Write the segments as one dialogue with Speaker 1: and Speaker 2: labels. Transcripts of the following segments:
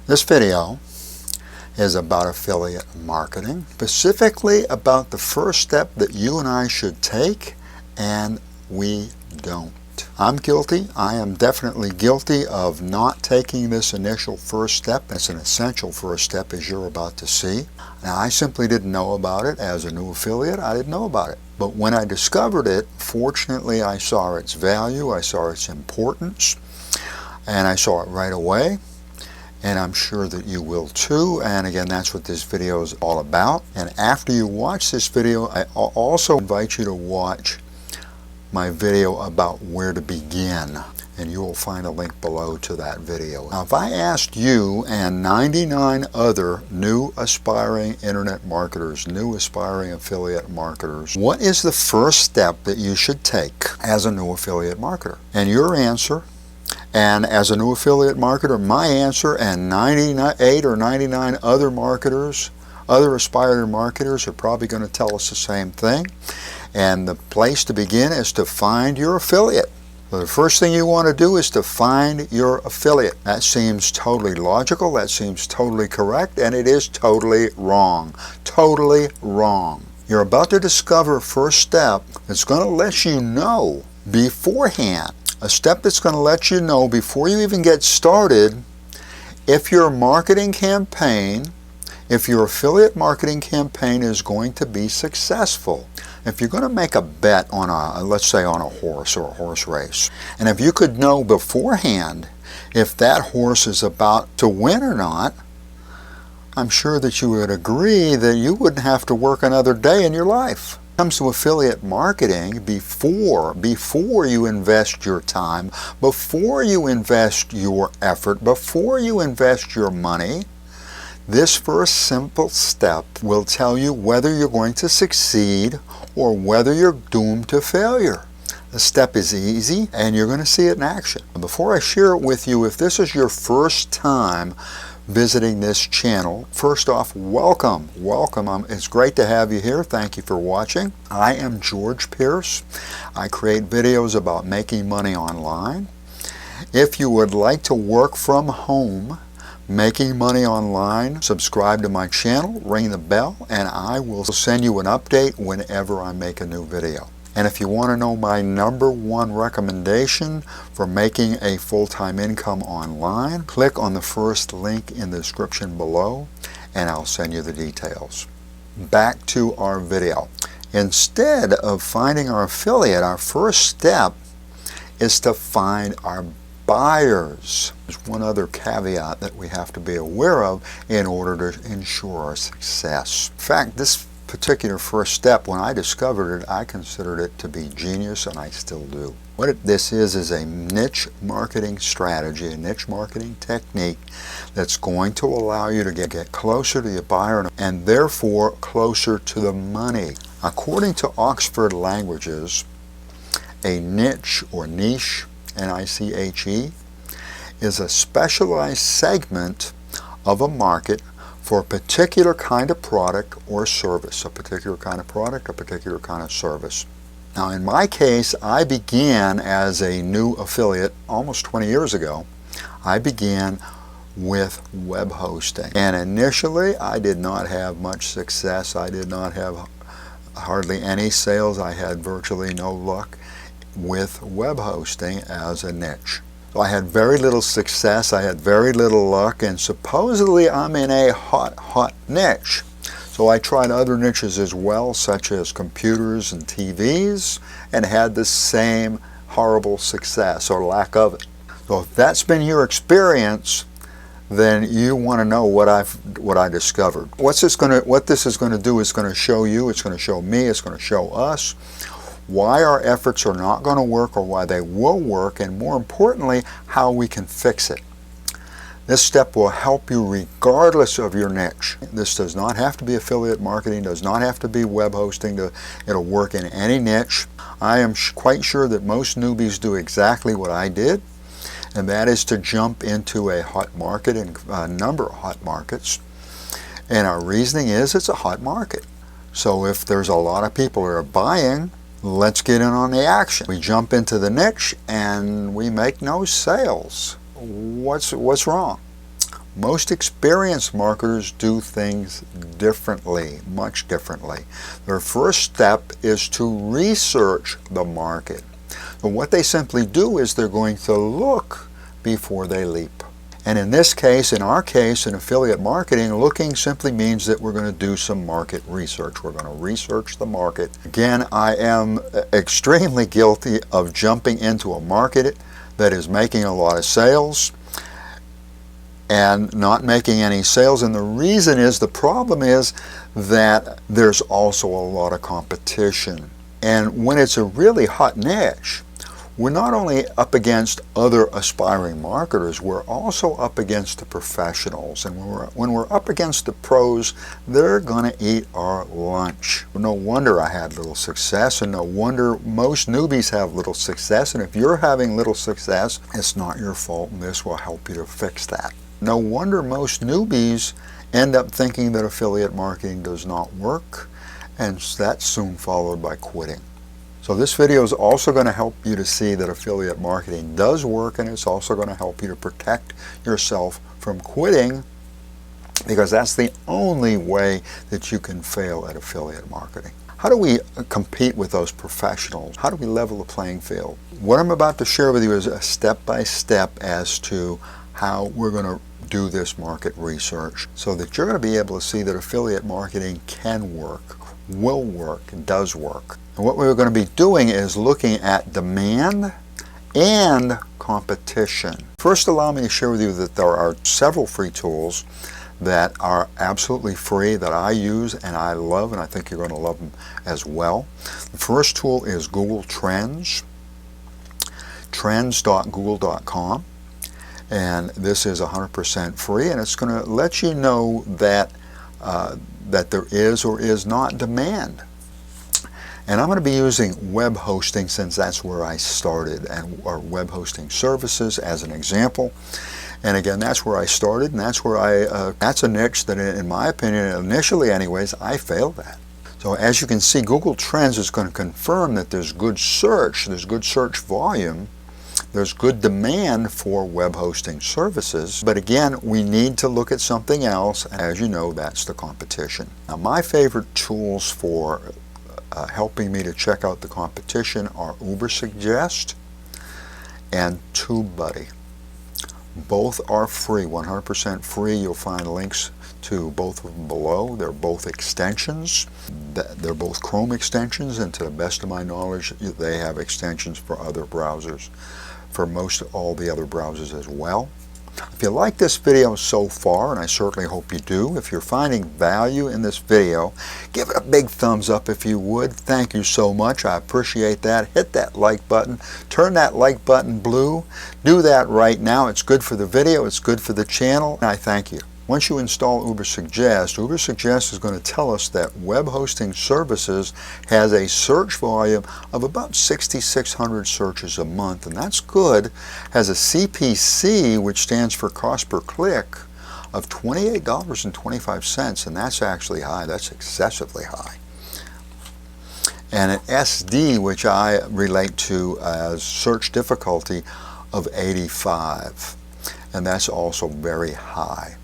Speaker 1: This video is about affiliate marketing, specifically about the first step that you and I should take, and we don't. I'm guilty. I am definitely guilty of not taking this initial first step. It's an essential first step, as you're about to see. Now, I simply didn't know about it as a new affiliate. I didn't know about it. But when I discovered it, fortunately, I saw its value, I saw its importance, and I saw it right away. And I'm sure that you will too. And again, that's what this video is all about. And after you watch this video, I also invite you to watch my video about where to begin. And you will find a link below to that video. Now, if I asked you and 99 other new aspiring internet marketers, new aspiring affiliate marketers, what is the first step that you should take as a new affiliate marketer? And your answer, and as a new affiliate marketer, my answer, and 98 or 99 other marketers, other aspiring marketers are probably going to tell us the same thing. And the place to begin is to find your affiliate. So the first thing you want to do is to find your affiliate. That seems totally logical, that seems totally correct, and it is totally wrong. Totally wrong. You're about to discover a first step that's going to let you know beforehand, a step that's going to let you know before you even get started if your marketing campaign, if your affiliate marketing campaign is going to be successful. If you're going to make a bet on let's say on a horse or a horse race, and if you could know beforehand if that horse is about to win or not, I'm sure that you would agree that you wouldn't have to work another day in your life. When it comes to affiliate marketing, before you invest your time, before you invest your effort, before you invest your money, this first simple step will tell you whether you're going to succeed or whether you're doomed to failure. The step is easy and you're going to see it in action. Before I share it with you, if this is your first time visiting this channel, first off, welcome. It's great to have you here. Thank you for watching. I am George Pierce. I create videos about making money online. If you would like to work from home, making money online, subscribe to my channel, ring the bell, and I will send you an update whenever I make a new video. And if you want to know my #1 recommendation for making a full-time income online, click on the first link in the description below and I'll send you the details. Back to our video. Instead of finding our affiliate, our first step is to find our buyers. There's one other caveat that we have to be aware of in order to ensure our success. In fact, this particular first step, when I discovered it, I considered it to be genius, and I still do. What this is a niche marketing strategy, a niche marketing technique that's going to allow you to get closer to your buyer and therefore closer to the money. According to Oxford Languages, a niche or niche, N-I-C-H-E, is a specialized segment of a market for a particular kind of product or service, a particular kind of product, a particular kind of service. Now, in my case, I began as a new affiliate almost 20 years ago. I began with web hosting. And initially, I did not have much success. I did not have hardly any sales. I had virtually no luck with web hosting as a niche. So I had very little success, I had very little luck, and supposedly I'm in a hot niche. So I tried other niches as well, such as computers and TVs, and had the same horrible success or lack of it. So if that's been your experience, then you want to know what I discovered. What this is going to do is going to show you, it's going to show me, it's going to show us why our efforts are not going to work or why they will work, and more importantly, how we can fix it. This step will help you regardless of your niche. This does not have to be affiliate marketing, does not have to be web hosting. It'll work in any niche. I am quite sure that most newbies do exactly what I did, and that is to jump into a hot market and a number of hot markets. And our reasoning is it's a hot market. So if there's a lot of people who are buying, let's get in on the action. We jump into the niche and we make no sales. What's wrong? Most experienced marketers do things differently, much differently. Their first step is to research the market. So what they simply do is they're going to look before they leap. And in this case, in our case, in affiliate marketing, looking simply means that we're going to do some market research. We're going to research the market. Again, I am extremely guilty of jumping into a market that is making a lot of sales and not making any sales. And the reason is, the problem is that there's also a lot of competition. And when it's a really hot niche, we're not only up against other aspiring marketers, we're also up against the professionals. And when we're up against the pros, they're going to eat our lunch. No wonder I had little success, and no wonder most newbies have little success. And if you're having little success, it's not your fault, and this will help you to fix that. No wonder most newbies end up thinking that affiliate marketing does not work, and that's soon followed by quitting. So this video is also going to help you to see that affiliate marketing does work, and it's also going to help you to protect yourself from quitting, because that's the only way that you can fail at affiliate marketing. How do we compete with those professionals? How do we level the playing field? What I'm about to share with you is a step-by-step as to how we're going to do this market research, so that you're going to be able to see that affiliate marketing can work, will work, does work. And what we're going to be doing is looking at demand and competition. First, allow me to share with you that there are several free tools that are absolutely free that I use and I love, and I think you're going to love them as well. The first tool is Google Trends, trends.google.com. And this is 100% free, and it's going to let you know that that there is or is not demand. And I'm going to be using web hosting, since that's where I started, or web hosting services as an example. And again, that's where I started, and that's where that's a niche that, in my opinion, initially anyways, I failed at. So as you can see, Google Trends is going to confirm that there's good search volume, there's good demand for web hosting services. But again, we need to look at something else, and as you know, that's the competition. Now, my favorite tools for helping me to check out the competition are Ubersuggest and TubeBuddy. Both are free, 100% free. You'll find links to both of them below. They're both extensions. They're both Chrome extensions, and to the best of my knowledge, they have extensions for other browsers, for most all the other browsers as well. If you like this video so far, and I certainly hope you do, if you're finding value in this video, give it a big thumbs up if you would. Thank you so much. I appreciate that. Hit that like button. Turn that like button blue. Do that right now. It's good for the video. It's good for the channel. And I thank you. Once you install Ubersuggest is going to tell us that web hosting services has a search volume of about 6,600 searches a month, and that's good. Has a CPC, which stands for cost per click, of $28.25, and that's actually high. That's excessively high. And an SD, which I relate to as search difficulty, of 85, and that's also very high.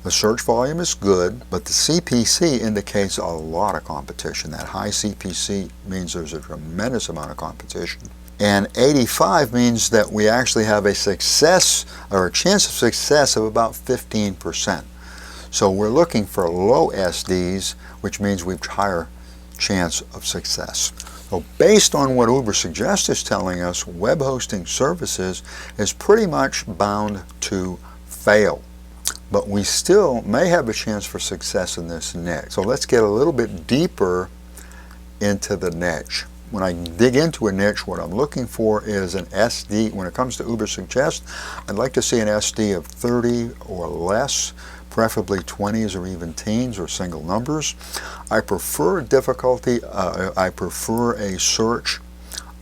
Speaker 1: The search volume is good, but the CPC indicates a lot of competition. That high CPC means there's a tremendous amount of competition. And 85 means that we actually have a success, or a chance of success, of about 15%. So we're looking for low SDs, which means we've higher chance of success. So based on what Ubersuggest is telling us, web hosting services is pretty much bound to fail. But we still may have a chance for success in this niche. So let's get a little bit deeper into the niche. When I dig into a niche, what I'm looking for is an SD. When it comes to Ubersuggest, I'd like to see an SD of 30 or less, preferably 20s or even teens or single numbers. I prefer difficulty, I prefer a search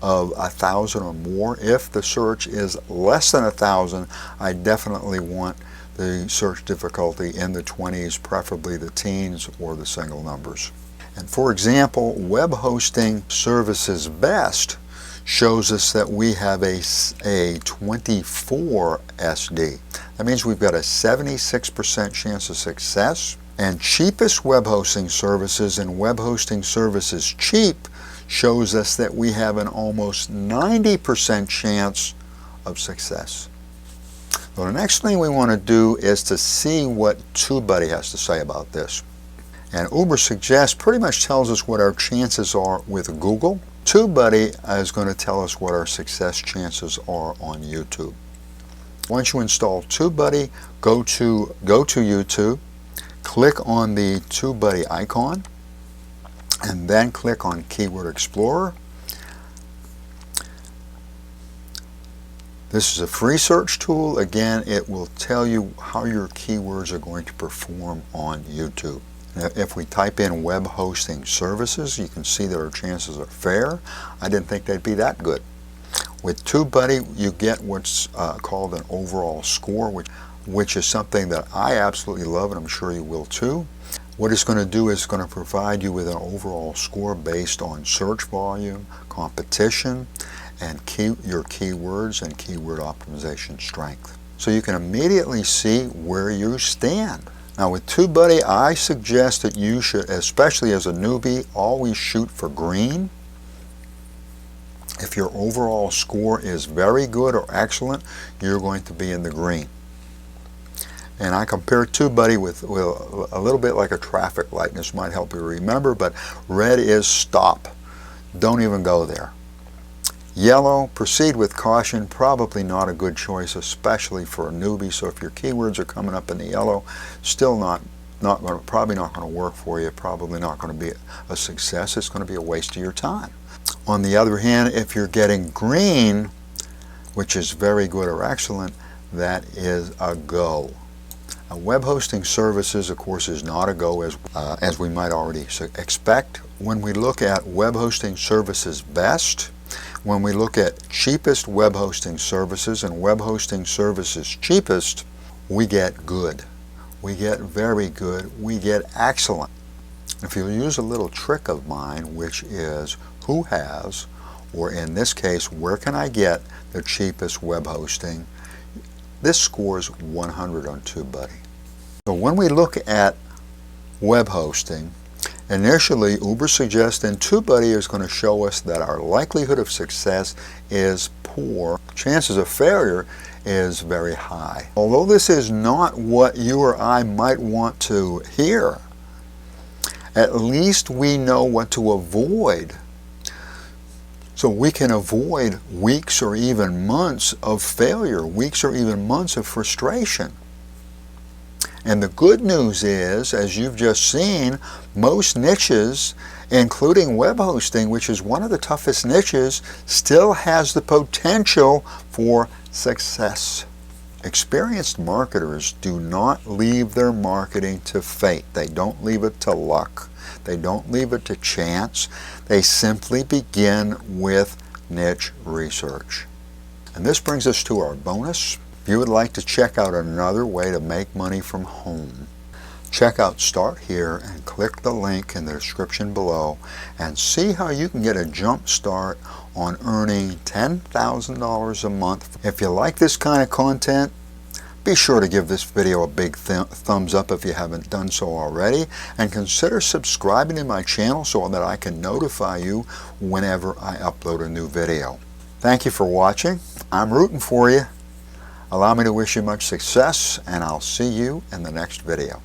Speaker 1: of 1,000 or more. If the search is less than 1,000, I definitely want the search difficulty in the 20s, preferably the teens or the single numbers. And for example, web hosting services best shows us that we have a 24 SD. That means we've got a 76% chance of success. And cheapest web hosting services and web hosting services cheap shows us that we have an almost 90% chance of success. So the next thing we want to do is to see what TubeBuddy has to say about this. And Ubersuggest pretty much tells us what our chances are with Google. TubeBuddy is going to tell us what our success chances are on YouTube. Once you install TubeBuddy, go to YouTube, click on the TubeBuddy icon, and then click on Keyword Explorer. This is a free search tool. Again, it will tell you how your keywords are going to perform on YouTube. Now, if we type in web hosting services, you can see that our chances are fair. I didn't think they'd be that good. With TubeBuddy, you get what's called an overall score, which is something that I absolutely love, and I'm sure you will too. What it's going to do is going to provide you with an overall score based on search volume, competition, and your keywords and keyword optimization strength. So you can immediately see where you stand. Now with TubeBuddy, I suggest that you should, especially as a newbie, always shoot for green. If your overall score is very good or excellent, you're going to be in the green. And I compare TubeBuddy with a little bit like a traffic light, and this might help you remember, but red is stop. Don't even go there. Yellow, proceed with caution, probably not a good choice, especially for a newbie. So if your keywords are coming up in the yellow, still probably not going to work for you, probably not going to be a success. It's going to be a waste of your time. On the other hand, if you're getting green, which is very good or excellent, that is a go. Web hosting services, of course, is not a go as we might already expect. When we look at web hosting services best, when we look at cheapest web hosting services and web hosting services cheapest, we get good. We get very good. We get excellent. If you use a little trick of mine, which is who has, or in this case, where can I get the cheapest web hosting, this scores 100 on TubeBuddy. So when we look at web hosting, initially Ubersuggest and TubeBuddy is going to show us that our likelihood of success is poor. Chances of failure is very high. Although this is not what you or I might want to hear, at least we know what to avoid. So we can avoid weeks or even months of failure, weeks or even months of frustration. And the good news is, as you've just seen, most niches, including web hosting, which is one of the toughest niches, still has the potential for success. Experienced marketers do not leave their marketing to fate. They don't leave it to luck. They don't leave it to chance. They simply begin with niche research. And this brings us to our bonus. If you would like to check out another way to make money from home, check out Start Here and click the link in the description below and see how you can get a jump start on earning $10,000 a month. If you like this kind of content, be sure to give this video a big thumbs up if you haven't done so already, and consider subscribing to my channel so that I can notify you whenever I upload a new video. Thank you for watching. I'm rooting for you. Allow me to wish you much success, and I'll see you in the next video.